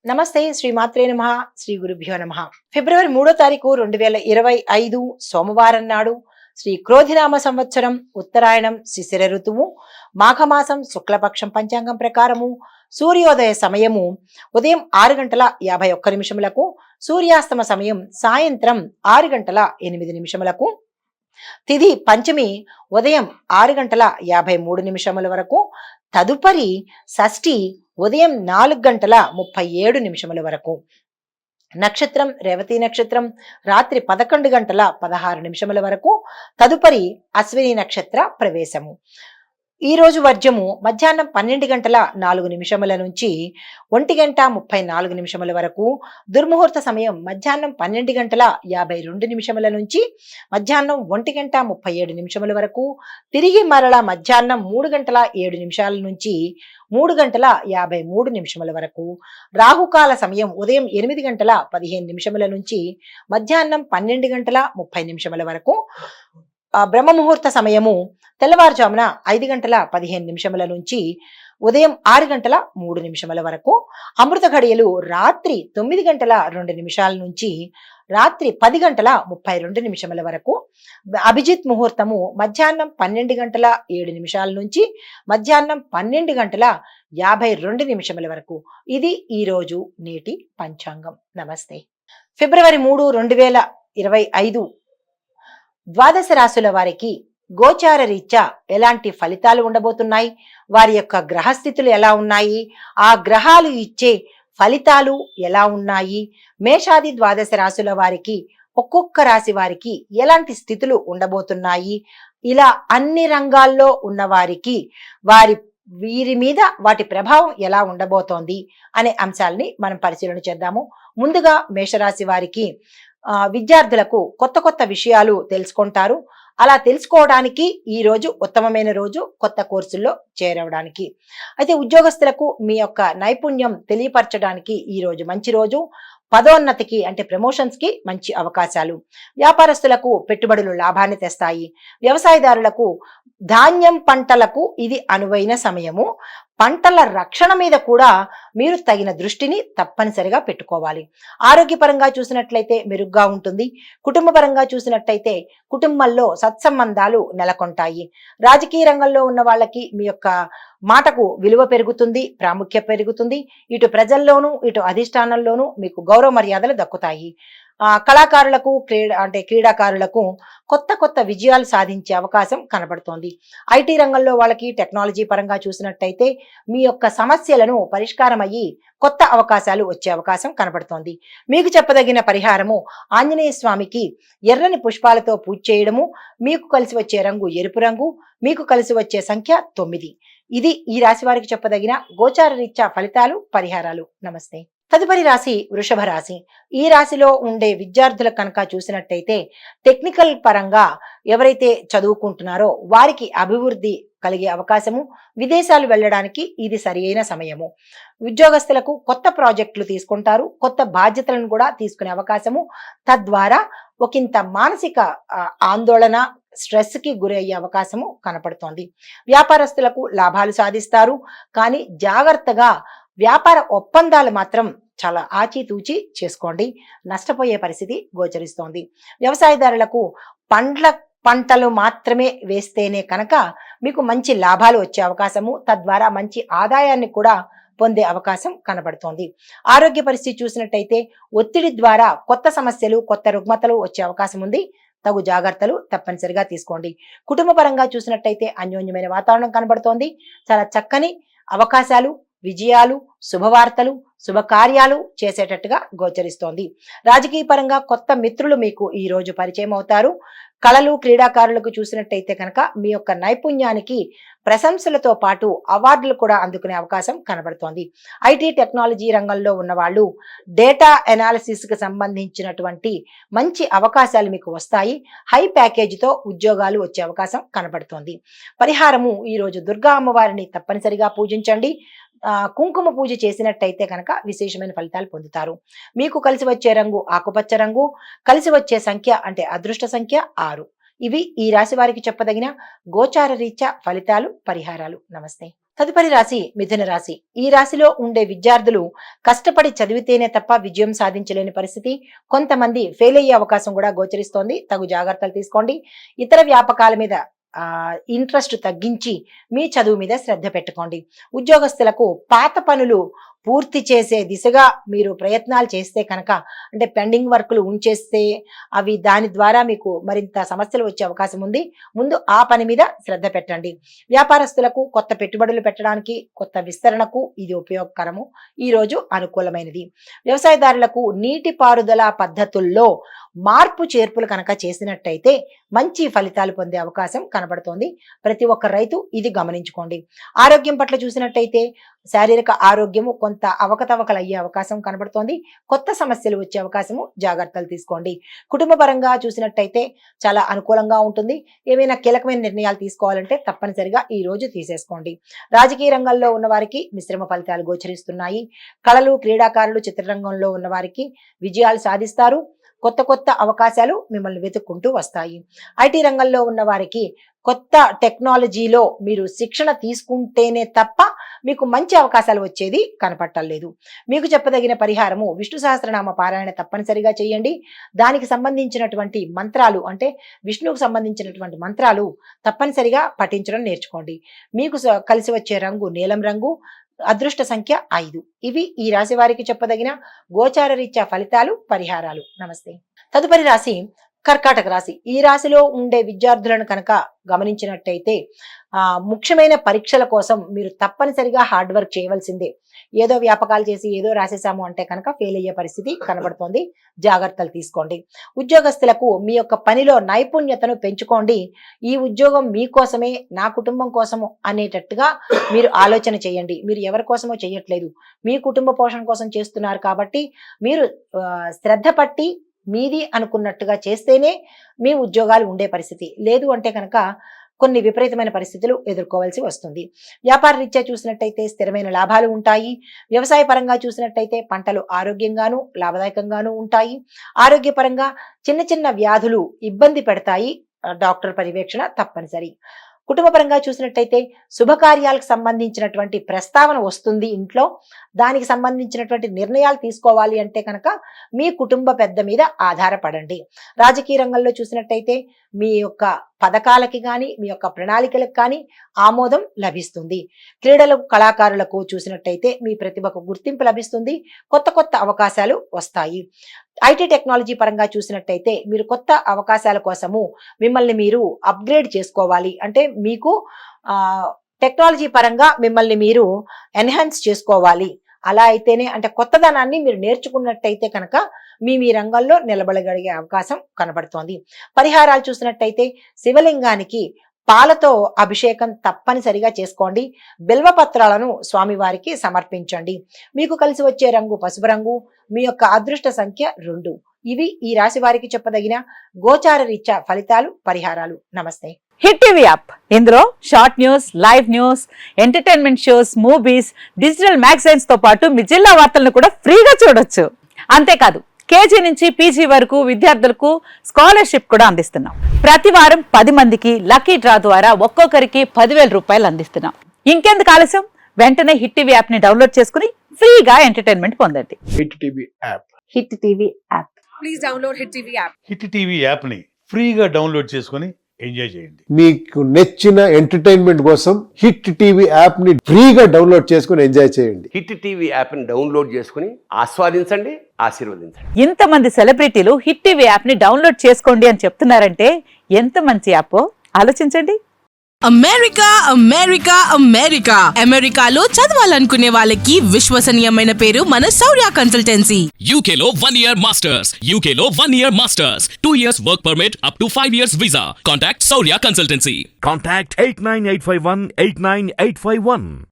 నమస్తే శ్రీ మాత్రే నమః శ్రీ గురుభ్యో నమః. ఫిబ్రవరి 3వ తారీఖు 2025 సోమవారం నాడు శ్రీ క్రోధినామ సంవత్సరం ఉత్తరాయణం శిశిర ఋతువు మాఘమాసం శుక్లపక్షం పంచాంగం ప్రకారము సూర్యోదయ సమయము ఉదయం 6 గంటల 51 నిమిషములకు, సూర్యాస్తమ సమయం సాయంత్రం 6 గంటల 8 నిమిషములకు, తిథి పంచమి ఉదయం 6 గంటల 53 నిమిషముల వరకు, తదుపరి షష్ఠి ఉదయం 4 గంటల 37 నిమిషముల వరకు. నక్షత్రం రేవతి నక్షత్రం రాత్రి 11 గంటల 16 నిమిషముల వరకు, తదుపరి అశ్విని నక్షత్ర ప్రవేశము. ఈ రోజు వర్జము మధ్యాహ్నం 12 గంటల 4 నిమిషముల నుంచి 1 గంట 34 నిమిషముల వరకు, దుర్ముహూర్త సమయం మధ్యాహ్నం 12 గంటల 52 నిమిషముల నుంచి మధ్యాహ్నం 1 గంట 37 నిమిషముల వరకు, తిరిగి మరల మధ్యాహ్నం 3 గంటల 7 నిమిషాల నుంచి 3 గంటల 53 నిమిషముల వరకు, రాహుకాల సమయం ఉదయం 8 గంటల 15 నిమిషముల నుంచి మధ్యాహ్నం 12 గంటల 30 నిమిషముల వరకు, బ్రహ్మ ముహూర్త సమయము తెల్లవారుజామున 5 గంటల 15 నిమిషముల నుంచి ఉదయం 6 గంటల 3 నిమిషముల వరకు, అమృత ఘడియలు రాత్రి 9 గంటల 2 నిమిషాల నుంచి రాత్రి 10 గంటల 32 నిమిషముల వరకు, అభిజిత్ ముహూర్తము మధ్యాహ్నం 12 గంటల 7 నిమిషాల నుంచి మధ్యాహ్నం 12 గంటల 52 నిమిషముల వరకు. ఇది ఈ రోజు నేటి పంచాంగం. నమస్తే. ఫిబ్రవరి 3, 2025 ద్వాదశ రాశుల వారికి గోచార రీత్యా ఎలాంటి ఫలితాలు ఉండబోతున్నాయి, వారి యొక్క గ్రహస్థితులు ఎలా ఉన్నాయి, ఆ గ్రహాలు ఇచ్చే ఫలితాలు ఎలా ఉన్నాయి, మేషాది ద్వాదశ రాశుల వారికి ఒక్కొక్క రాశి వారికి ఎలాంటి స్థితులు ఉండబోతున్నాయి, ఇలా అన్ని రంగాల్లో ఉన్న వారికి వీరి మీద వాటి ప్రభావం ఎలా ఉండబోతోంది అనే అంశాలని మనం పరిశీలన చేద్దాము. ముందుగా మేషరాశి వారికి విద్యార్థులకు కొత్త కొత్త విషయాలు తెలుసుకుంటారు. అలా తెలుసుకోవడానికి ఈ రోజు ఉత్తమమైన రోజు కొత్త కోర్సుల్లో చేరవడానికి. అయితే ఉద్యోగస్తులకు మీ యొక్క నైపుణ్యం తెలియపరచడానికి ఈ రోజు మంచి రోజు. పదోన్నతికి అంటే ప్రమోషన్స్ కి మంచి అవకాశాలు. వ్యాపారస్తులకు పెట్టుబడులు లాభాన్ని తెస్తాయి. వ్యవసాయదారులకు ధాన్యం పంటలకు ఇది అనువైన సమయము. పంటల రక్షణ మీద కూడా మీరు తగిన దృష్టిని తప్పనిసరిగా పెట్టుకోవాలి. ఆరోగ్యపరంగా చూసినట్లయితే మెరుగ్గా ఉంటుంది. కుటుంబపరంగా చూసినట్లయితే కుటుంబంలో సత్సంబంధాలు నెలకొంటాయి. రాజకీయ రంగంలో ఉన్న వాళ్ళకి మీ యొక్క మాటకు విలువ పెరుగుతుంది, ప్రాముఖ్యత పెరుగుతుంది. ఇటు ప్రజల్లోనూ ఇటు అధిష్టానంలోనూ మీకు గౌరవ మర్యాదలు దక్కుతాయి. కళాకారులకు క్రీడాకారులకు కొత్త కొత్త విజయాలు సాధించే అవకాశం కనబడుతోంది. ఐటీ రంగంలో వాళ్ళకి టెక్నాలజీ పరంగా చూసినట్టయితే మీ యొక్క సమస్యలను పరిష్కారం అయ్యి కొత్త అవకాశాలు వచ్చే అవకాశం కనబడుతోంది. మీకు చెప్పదగిన పరిహారము ఆంజనేయ స్వామికి ఎర్రని పుష్పాలతో పూజ చేయడము. మీకు కలిసి వచ్చే రంగు ఎరుపు రంగు. మీకు కలిసి వచ్చే సంఖ్య 9. ఇది ఈ రాశి వారికి చెప్పదగిన గోచార రీత్యా ఫలితాలు, పరిహారాలు. నమస్తే. తదుపరి రాశి వృషభ రాశి. ఈ రాశిలో ఉండే విద్యార్థుల కనుక చూసినట్టయితే టెక్నికల్ పరంగా ఎవరైతే చదువుకుంటున్నారో వారికి అభివృద్ధి కలిగే అవకాశము. విదేశాలు వెళ్ళడానికి ఇది సరి అయిన సమయము. ఉద్యోగస్తులకు కొత్త ప్రాజెక్టులు తీసుకుంటారు. కొత్త బాధ్యతలను కూడా తీసుకునే అవకాశము. తద్వారా ఒకంత మానసిక ఆందోళన, స్ట్రెస్ కి గురయ్యే అవకాశము కనపడుతోంది. వ్యాపారస్తులకు లాభాలు సాధిస్తారు. కానీ జాగ్రత్తగా వ్యాపార ఒప్పందాలు మాత్రం చాలా ఆచితూచి చేసుకోండి. నష్టపోయే పరిస్థితి గోచరిస్తోంది. వ్యవసాయదారులకు పంటలు మాత్రమే వేస్తేనే కనుక మీకు మంచి లాభాలు వచ్చే అవకాశము, తద్వారా మంచి ఆదాయాన్ని కూడా పొందే అవకాశం కనబడుతోంది. ఆరోగ్య పరిస్థితి చూసినట్టయితే ఒత్తిడి ద్వారా కొత్త సమస్యలు, కొత్త రుగ్మతలు వచ్చే అవకాశం ఉంది. తగు జాగ్రత్తలు తప్పనిసరిగా తీసుకోండి. కుటుంబ పరంగా చూసినట్టయితే అన్యోన్యమైన వాతావరణం కనబడుతోంది. చాలా చక్కని అవకాశాలు, విజయాలు, శుభవార్తలు, శుభకార్యాలు చేసేటట్టుగా గోచరిస్తోంది. రాజకీయ పరంగా కొత్త మిత్రులు మీకు ఈ రోజు పరిచయం అవుతారు. కళలు, క్రీడాకారులకు చూసినట్టయితే కనుక మీ యొక్క నైపుణ్యానికి ప్రశంసలతో పాటు అవార్డులు కూడా అందుకునే అవకాశం కనబడుతోంది. ఐటీ టెక్నాలజీ రంగంలో ఉన్న వాళ్ళు డేటా అనాలిసిస్ కి సంబంధించినటువంటి మంచి అవకాశాలు మీకు వస్తాయి. హై ప్యాకేజీతో ఉద్యోగాలు వచ్చే అవకాశం కనబడుతోంది. పరిహారము ఈ రోజు దుర్గా అమ్మవారిని తప్పనిసరిగా పూజించండి. కుంకుమ పూజ చేసినట్టయితే కనుక విశేషమైన ఫలితాలు పొందుతారు. మీకు కలిసి వచ్చే రంగు ఆకుపచ్చ రంగు. కలిసి వచ్చే సంఖ్య అంటే అదృష్ట సంఖ్య 6. ఇవి ఈ రాశి వారికి చెప్పదగిన గోచార రీత్యా ఫలితాలు, పరిహారాలు. నమస్తే. తదుపరి రాశి మిథున రాశి. ఈ రాశిలో ఉండే విద్యార్థులు కష్టపడి చదివితేనే తప్ప విజయం సాధించలేని పరిస్థితి. కొంతమంది ఫెయిల్ అయ్యే అవకాశం కూడా గోచరిస్తోంది. తగు జాగ్రత్తలు తీసుకోండి. ఇతర వ్యాపకాల మీద ఇంట్రెస్ట్ తగ్గించి మీ చదువు మీద శ్రద్ధ పెట్టుకోండి. ఉద్యోగస్తులకు పాత పనులు పూర్తి చేసే దిశగా మీరు ప్రయత్నాలు చేస్తే కనుక, అంటే పెండింగ్ వర్కులు ఉంచేస్తే అవి దాని ద్వారా మీకు మరింత సమస్యలు వచ్చే అవకాశం ఉంది. ముందు ఆ పని మీద శ్రద్ధ పెట్టండి. వ్యాపారస్తులకు కొత్త పెట్టుబడులు పెట్టడానికి, కొత్త విస్తరణకు ఇది ఉపయోగకరము. ఈ రోజు అనుకూలమైనది. వ్యవసాయదారులకు నీటిపారుదల పద్ధతుల్లో మార్పు చేర్పులు కనుక చేసినట్టయితే మంచి ఫలితాలు పొందే అవకాశం కనబడుతోంది. ప్రతి ఒక్క రైతు ఇది గమనించుకోండి. ఆరోగ్యం పట్ల చూసినట్టయితే శారీరక ఆరోగ్యము కొంత అవకతవకలు అయ్యే అవకాశం కనబడుతోంది. కొత్త సమస్యలు వచ్చే అవకాశము, జాగ్రత్తలు తీసుకోండి. కుటుంబ పరంగా చూసినట్టయితే చాలా అనుకూలంగా ఉంటుంది. ఏమైనా కీలకమైన నిర్ణయాలు తీసుకోవాలంటే తప్పనిసరిగా ఈ రోజు తీసేసుకోండి. రాజకీయ రంగంలో ఉన్న వారికి మిశ్రమ ఫలితాలు గోచరిస్తున్నాయి. కళలు, క్రీడాకారులు, చిత్రరంగంలో ఉన్న వారికి విజయాలు సాధిస్తారు. కొత్త కొత్త అవకాశాలు మిమ్మల్ని వెతుక్కుంటూ వస్తాయి. ఐటీ రంగంలో ఉన్న వారికి కొత్త టెక్నాలజీలో మీరు శిక్షణ తీసుకుంటేనే తప్ప మీకు మంచి అవకాశాలు వచ్చేది కనపట్టలేదు. మీకు చెప్పదగిన పరిహారము విష్ణు సహస్రనామ పారాయణ తప్పనిసరిగా చేయండి. దానికి సంబంధించినటువంటి మంత్రాలు, అంటే విష్ణువుకు సంబంధించినటువంటి మంత్రాలు తప్పనిసరిగా పఠించడం నేర్చుకోండి. మీకు కలిసి వచ్చే రంగు నీలం రంగు. అదృష్ట సంఖ్య 5. ఇవి ఈ రాశి వారికి చెప్పదగిన గోచార రీత్యా ఫలితాలు, పరిహారాలు. నమస్తే. తదుపరి రాశి కర్కాటక రాశి. ఈ రాశిలో ఉండే విద్యార్థులను కనుక గమనించినట్టయితే ముఖ్యమైన పరీక్షల కోసం మీరు తప్పనిసరిగా హార్డ్ వర్క్ చేయవలసిందే. ఏదో వ్యాపకాలు చేసి ఏదో రాసేసాము అంటే కనుక ఫెయిల్ అయ్యే పరిస్థితి కనబడుతోంది. జాగ్రత్తలు తీసుకోండి. ఉద్యోగస్తులకు మీ యొక్క పనిలో నైపుణ్యతను పెంచుకోండి. ఈ ఉద్యోగం మీకోసమే, నా కుటుంబం కోసము అనేటట్టుగా మీరు ఆలోచన చేయండి. మీరు ఎవరి కోసమో చేయట్లేదు, మీ కుటుంబ పోషణ కోసం చేస్తున్నారు. కాబట్టి మీరు శ్రద్ధ పట్టి మీది అనుకున్నట్టుగా చేస్తేనే మీ ఉద్యోగాలు ఉండే పరిస్థితి. లేదు అంటే కనుక కొన్ని విపరీతమైన పరిస్థితులు ఎదుర్కోవాల్సి వస్తుంది. వ్యాపార రీత్యా చూసినట్టయితే స్థిరమైన లాభాలు ఉంటాయి. వ్యవసాయ పరంగా చూసినట్టయితే పంటలు ఆరోగ్యంగాను లాభదాయకంగాను ఉంటాయి. ఆరోగ్యపరంగా చిన్న చిన్న వ్యాధులు ఇబ్బంది పెడతాయి. డాక్టర్ పర్యవేక్షణ తప్పనిసరి. కుటుంబ పరంగా చూసినట్టయితే శుభకార్యాలకు సంబంధించినటువంటి ప్రస్తావన వస్తుంది ఇంట్లో. దానికి సంబంధించినటువంటి నిర్ణయాలు తీసుకోవాలి అంటే కనుక మీ కుటుంబ పెద్ద మీద ఆధారపడండి. రాజకీయ రంగంలో చూసినట్టయితే మీ యొక్క పథకాలకి కానీ మీ యొక్క ప్రణాళికలకు కానీ ఆమోదం లభిస్తుంది. క్రీడలకు, కళాకారులకు చూసినట్టయితే మీ ప్రతిభకు గుర్తింపు లభిస్తుంది. కొత్త కొత్త అవకాశాలు వస్తాయి. ఐటీ టెక్నాలజీ పరంగా చూసినట్టయితే మీరు కొత్త అవకాశాల కోసము మిమ్మల్ని మీరు అప్గ్రేడ్ చేసుకోవాలి. అంటే మీకు టెక్నాలజీ పరంగా మిమ్మల్ని మీరు ఎన్హాన్స్ చేసుకోవాలి. అలా అయితేనే, అంటే కొత్తదనాన్ని మీరు నేర్చుకున్నట్టయితే కనుక మీ రంగంలో నిలబడగలిగే అవకాశం కనబడుతోంది. పరిహారాలు చూసినట్టయితే శివలింగానికి పాలతో అభిషేకం తప్పనిసరిగా చేసుకోండి. బిల్వపత్రాలను స్వామివారికి సమర్పించండి. మీకు కలిసి వచ్చే రంగు పసుపు రంగు. మీ యొక్క అదృష్ట సంఖ్య 2. ఇవి ఈ రాశి వారికి చెప్పదగిన గోచార రీత్యా ఫలితాలు, పరిహారాలు. నమస్తే. హిట్ టీవీ యాప్, ఇందులో short news, live news, entertainment shows, movies, digital magazines తో పాటు మీ జిల్లా వార్తలను కూడా ఫ్రీగా చూడొచ్చు. అంతేకాదు కేజీ నుంచి పీజీ వరకు విద్యార్థులకు స్కాలర్షిప్ కూడా అందిస్తున్నాం. ప్రతి వారం 10 మందికి లక్కీ డ్రా ద్వారా ఒక్కొక్కరికి 10,000 రూపాయలు అందిస్తున్నాం. ఇంకెందుకు ఆలస్యం, వెంటనే హిట్ టీవీ యాప్ ని డౌన్లోడ్ చేసుకుని ఫ్రీగా ఎంటర్టైన్మెంట్ పొందండి. Hit TV app. Hit TV app. Please download hit TV app. Hit TV app ని ఫ్రీగా డౌన్లోడ్ చేసుకొని ఎంజాయ్ చేయండి. మీకు నచ్చిన ఎంటర్టైన్మెంట్ కోసం హిట్ టీవీ యాప్ ని ఫ్రీగా డౌన్లోడ్ చేసుకొని ఎంజాయ్ చేయండి. హిట్ టీవీ యాప్ ని డౌన్లోడ్ చేసుకుని ఆస్వాదించండి, ఆశీర్వదించండి. ఇంతమంది సెలబ్రిటీలు హిట్ టీవీ యాప్ ని డౌన్లోడ్ చేసుకోండి అని చెప్తున్నారంటే ఎంత మంచి యాప్ ఆలోచించండి. అమెరికా అమెరికా అమెరికా అమెరికాలో చదవాలనుకునే వాళ్ళకి విశ్వసనీయమైన పేరు మన శౌర్య కన్సల్టెన్సీ. UK లో 1 year masters. UK లో 1 year masters. 2 years work permit up to 5 years visa. Contact Saurya Consultancy. Contact 89851 89851.